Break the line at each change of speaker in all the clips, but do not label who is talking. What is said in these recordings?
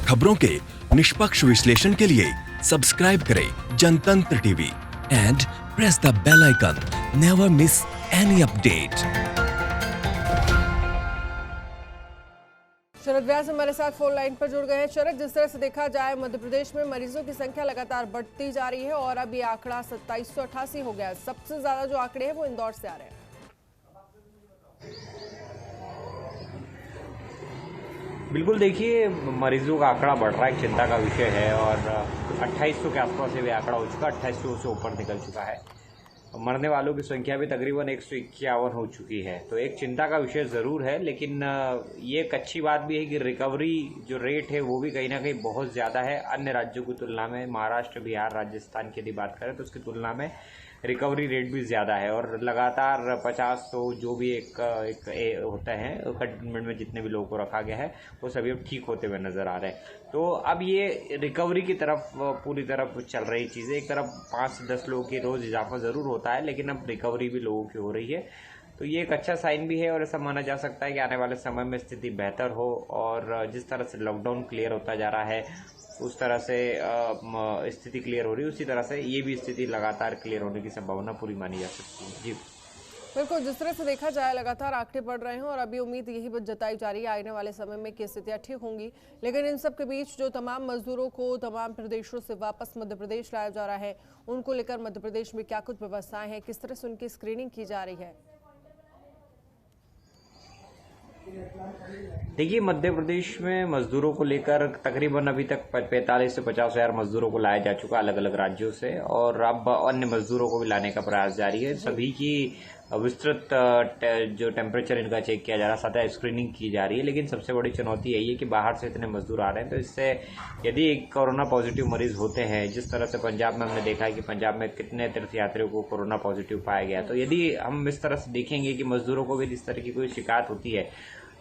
खबरों के निष्पक्ष विश्लेषण के लिए सब्सक्राइब करें जनतंत्र TV and press the bell icon. Never miss any update.
Sharad Vyas हमारे साथ फोन लाइन पर जुड़ गए हैं। शरद, जिस तरह से देखा जाए मध्य प्रदेश में मरीजों की संख्या लगातार बढ़ती जा रही है और अब ये आंकड़ा 2788 हो गया है। सबसे ज्यादा जो आंकड़े हैं वो इंदौर से आ रहे हैं।
बिल्कुल, देखिए मरीजों का आंकड़ा बढ़ रहा है, चिंता का विषय है और 2800 के आसपास ये आंकड़ा हो चुका, 2800 से ऊपर निकल चुका है। मरने वालों की संख्या भी तकरीबन 151 हो चुकी है। तो एक चिंता का विषय ज़रूर है, लेकिन ये एक अच्छी बात भी है कि रिकवरी जो रेट है वो भी कहीं ना कहीं बहुत ज़्यादा है अन्य राज्यों की तुलना में। महाराष्ट्र, बिहार, राजस्थान की यदि बात करें तो उसकी तुलना में रिकवरी रेट भी ज़्यादा है और लगातार 50-100 जो भी एक होता है कंटेनमेंट में जितने भी लोगों को रखा गया है वो सभी अब ठीक होते हुए नज़र आ रहे हैं। तो अब ये रिकवरी की तरफ पूरी तरफ चल रही चीज़ें। एक तरफ 5 से 10 लोगों की रोज़ इजाफा ज़रूर होता है, लेकिन अब रिकवरी भी लोगों की हो रही है। तो ये एक अच्छा साइन भी है और ऐसा माना जा सकता है कि आने वाले समय में स्थिति बेहतर हो और जिस तरह से लॉकडाउन क्लियर होता जा रहा है उस तरह से स्थिति क्लियर हो रही है, उसी तरह से ये भी स्थिति लगातार क्लियर होने की संभावना पूरी मानी जा सकती है। जी
बिल्कुल, जिस तरह से देखा जाए लगातार आंकड़े बढ़ रहे हैं और अभी उम्मीद यही जताई जा रही है आने वाले समय में कि स्थितियां ठीक होंगी। लेकिन इन सब के बीच जो तमाम मजदूरों को तमाम प्रदेशों से वापस मध्य प्रदेश लाया जा रहा है, उनको लेकर मध्य प्रदेश में क्या कुछ व्यवस्थाएं हैं, किस तरह से उनकी स्क्रीनिंग की जा रही है?
देखिए, मध्य प्रदेश में मजदूरों को लेकर तकरीबन अभी तक 45 से 50 हज़ार मजदूरों को लाया जा चुका अलग अलग राज्यों से और अब अन्य मजदूरों को भी लाने का प्रयास जारी है। सभी की विस्तृत जो टेम्परेचर इनका चेक किया जा रहा है, सतह स्क्रीनिंग की जा रही है। लेकिन सबसे बड़ी चुनौती यही है कि बाहर से इतने मजदूर आ रहे हैं, तो इससे यदि कोरोना पॉजिटिव मरीज होते हैं, जिस तरह से पंजाब में हमने देखा है कि पंजाब में कितने तीर्थयात्रियों को कोरोना पॉजिटिव पाया गया, तो यदि हम इस तरह से देखेंगे कि मजदूरों को भी इस तरह की कोई शिकायत होती है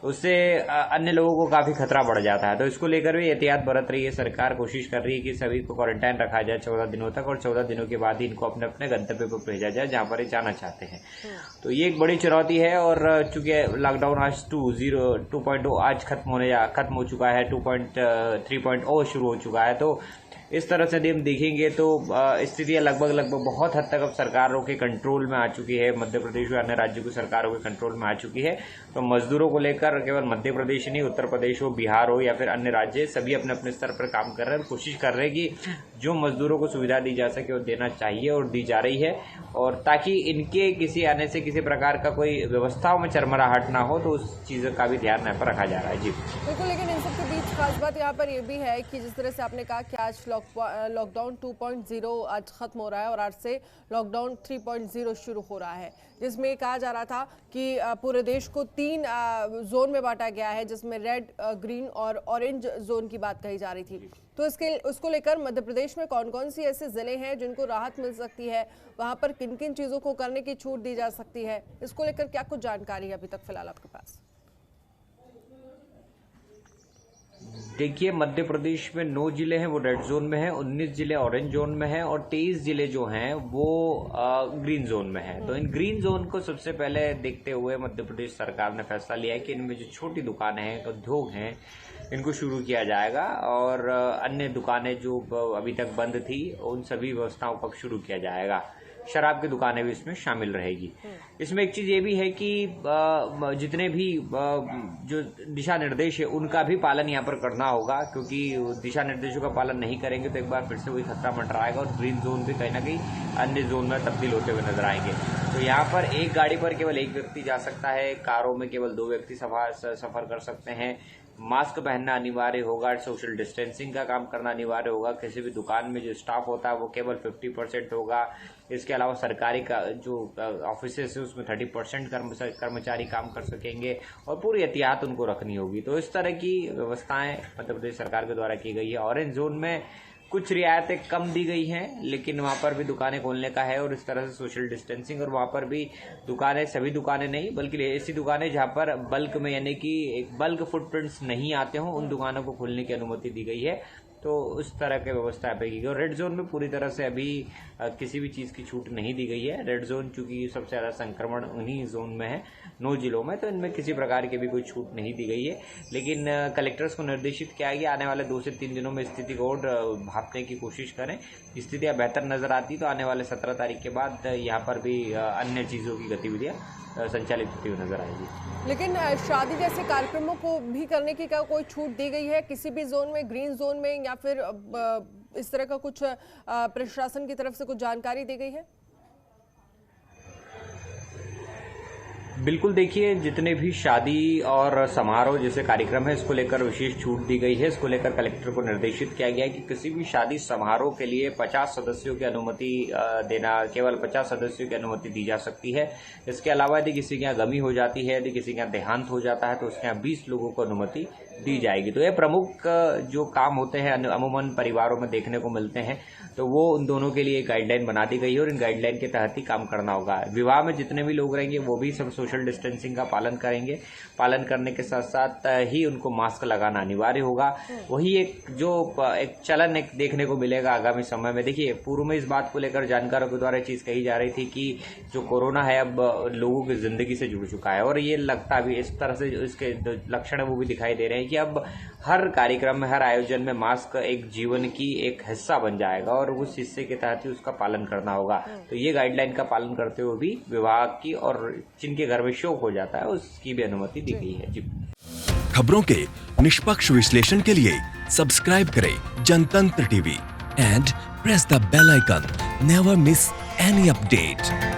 उससे अन्य लोगों को काफी खतरा बढ़ जाता है। तो इसको लेकर भी एहतियात बरत रही है सरकार। कोशिश कर रही है कि सभी को क्वारंटाइन रखा जाए 14 दिनों तक और 14 दिनों के बाद ही इनको अपने अपने गंतव्य पर भेजा जाए जहां पर ये जाना चाहते हैं। तो ये एक बड़ी चुनौती है और चूंकि लॉकडाउन आज 2.0 आज खत्म हो चुका है, 3.0 शुरू हो चुका है। तो इस तरह से यदि हम देखेंगे तो स्थितियां लगभग बहुत हद तक अब सरकारों के कंट्रोल में आ चुकी है। मध्य प्रदेश और अन्य राज्यों की सरकारों के कंट्रोल में आ चुकी है। तो मजदूरों को लेकर केवल मध्य प्रदेश नहीं, उत्तर प्रदेश हो, बिहार हो या फिर अन्य राज्य, सभी अपने अपने स्तर पर काम कर रहे हैं। कोशिश कर रहे हैं कि जो मजदूरों को सुविधा दी जा सके वो देना चाहिए और दी जा रही है, और ताकि इनके किसी आने से किसी प्रकार का कोई व्यवस्थाओं में चरमराहट ना हो, तो उस चीज का भी ध्यान यहाँ पर रखा जा रहा है। जी
बिल्कुल, लेकिन इन सबके बीच खास बात यहाँ पर यह भी है कि जिस तरह से आपने कहा कि आज लॉकडाउन 2.0 आज खत्म हो रहा है और आज से लॉकडाउन 3.0 शुरू हो रहा है, जिसमें कहा जा रहा था कि पूरे देश को 3 जोन में बांटा गया है, जिसमें रेड, ग्रीन और ऑरेंज जोन की बात कही जा रही थी। तो उसको लेकर मध्य प्रदेश में कौन कौन सी ऐसे जिले हैं जिनको राहत मिल सकती है, वहां पर किन किन चीजों को करने की छूट दी जा सकती है, इसको लेकर क्या कुछ जानकारी है अभी तक फिलहाल आपके पास?
देखिए, मध्य प्रदेश में 9 जिले हैं वो रेड जोन में हैं, 19 जिले ऑरेंज जोन में हैं और 23 जिले जो हैं वो ग्रीन जोन में हैं। तो इन ग्रीन जोन को सबसे पहले देखते हुए मध्य प्रदेश सरकार ने फैसला लिया है कि इनमें जो छोटी दुकानें हैं, उद्योग हैं, इनको शुरू किया जाएगा और अन्य दुकानें जो अभी तक बंद थी उन सभी व्यवस्थाओं को शुरू किया जाएगा। शराब की दुकानें भी इसमें शामिल रहेगी। इसमें एक चीज ये भी है कि जितने भी जो दिशा निर्देश है उनका भी पालन यहाँ पर करना होगा, क्योंकि दिशा निर्देशों का पालन नहीं करेंगे तो एक बार फिर से वही खतरा मंडराएगा और ग्रीन जोन भी कहीं ना कहीं अन्य जोन में तब्दील होते हुए नजर आएंगे। तो यहाँ पर एक गाड़ी पर केवल एक व्यक्ति जा सकता है, कारों में केवल 2 व्यक्ति सफर कर सकते हैं, मास्क पहनना अनिवार्य होगा, सोशल डिस्टेंसिंग का काम करना अनिवार्य होगा, किसी भी दुकान में जो स्टाफ होता है वो केवल 50% होगा। इसके अलावा सरकारी का जो ऑफिस है उसमें 30% कर्मचारी काम कर सकेंगे और पूरी एहतियात उनको रखनी होगी। तो इस तरह की व्यवस्थाएं मध्य प्रदेश सरकार के द्वारा की गई है। ऑरेंज जोन में कुछ रियायतें कम दी गई हैं, लेकिन वहाँ पर भी दुकानें खोलने का है और इस तरह से सोशल डिस्टेंसिंग, और वहाँ पर भी दुकानें, सभी दुकानें नहीं बल्कि ऐसी दुकानें जहाँ पर बल्क में यानी कि एक बल्क फुटप्रिंट्स नहीं आते हों उन दुकानों को खोलने की अनुमति दी गई है। तो उस तरह की व्यवस्था यहाँ पे की गई। और रेड जोन में पूरी तरह से अभी किसी भी चीज़ की छूट नहीं दी गई है। रेड जोन चूंकि सबसे ज़्यादा संक्रमण उन्हीं जोन में है, 9 जिलों में, तो इनमें किसी प्रकार की भी कोई छूट नहीं दी गई है। लेकिन कलेक्टर्स को निर्देशित किया गया आने वाले 2 से 3 दिनों में स्थिति को और भांपने की कोशिश करें। स्थितियाँ बेहतर नजर आती तो आने वाले 17 तारीख के बाद यहाँ पर भी अन्य चीज़ों की गतिविधियाँ संचालित होती हुई नजर आएगी।
लेकिन शादी जैसे कार्यक्रमों को भी करने की क्या कोई छूट दी गई है किसी भी जोन में, ग्रीन जोन में, या फिर इस तरह का कुछ प्रशासन की तरफ से कुछ जानकारी दी गई है?
बिल्कुल, देखिए जितने भी शादी और समारोह जैसे कार्यक्रम है इसको लेकर विशेष छूट दी गई है। इसको लेकर कलेक्टर को निर्देशित किया गया है कि किसी भी शादी समारोह के लिए 50 सदस्यों की अनुमति देना, केवल 50 सदस्यों की अनुमति दी जा सकती है। इसके अलावा यदि किसी के यहाँ गमी हो जाती है, यदि किसी के यहाँ देहांत हो जाता है तो उसके यहाँ 20 लोगों को अनुमति दी जाएगी। तो ये प्रमुख जो काम होते हैं अमूमन परिवारों में देखने को मिलते हैं, तो वो उन दोनों के लिए गाइडलाइन बना दी गई है और इन गाइडलाइन के तहत ही काम करना होगा। विवाह में जितने भी लोग रहेंगे वो भी सब सोशल डिस्टेंसिंग का पालन करेंगे। पालन करने के साथ साथ ही उनको मास्क लगाना अनिवार्य होगा। वही एक चलन देखने को मिलेगा आगामी समय में। देखिए, पूर्व में इस बात को लेकर जानकारों के द्वारा चीज कही जा रही थी कि जो कोरोना है अब लोगों की जिंदगी से जुड़ चुका है, और ये लगता भी इस तरह से इसके लक्षण वो भी दिखाई दे रहे हैं कि अब हर कार्यक्रम में, हर आयोजन में मास्क एक जीवन की एक हिस्सा बन जाएगा और उस हिस्से के तहत ही उसका पालन करना होगा। तो ये गाइडलाइन का पालन करते हुए भी विवाह की और जिनके घर में शोक हो जाता है उसकी भी अनुमति दी गई है। जी,
खबरों के निष्पक्ष विश्लेषण के लिए सब्सक्राइब करें जनतंत्र TV and press the bell icon. Never miss any update.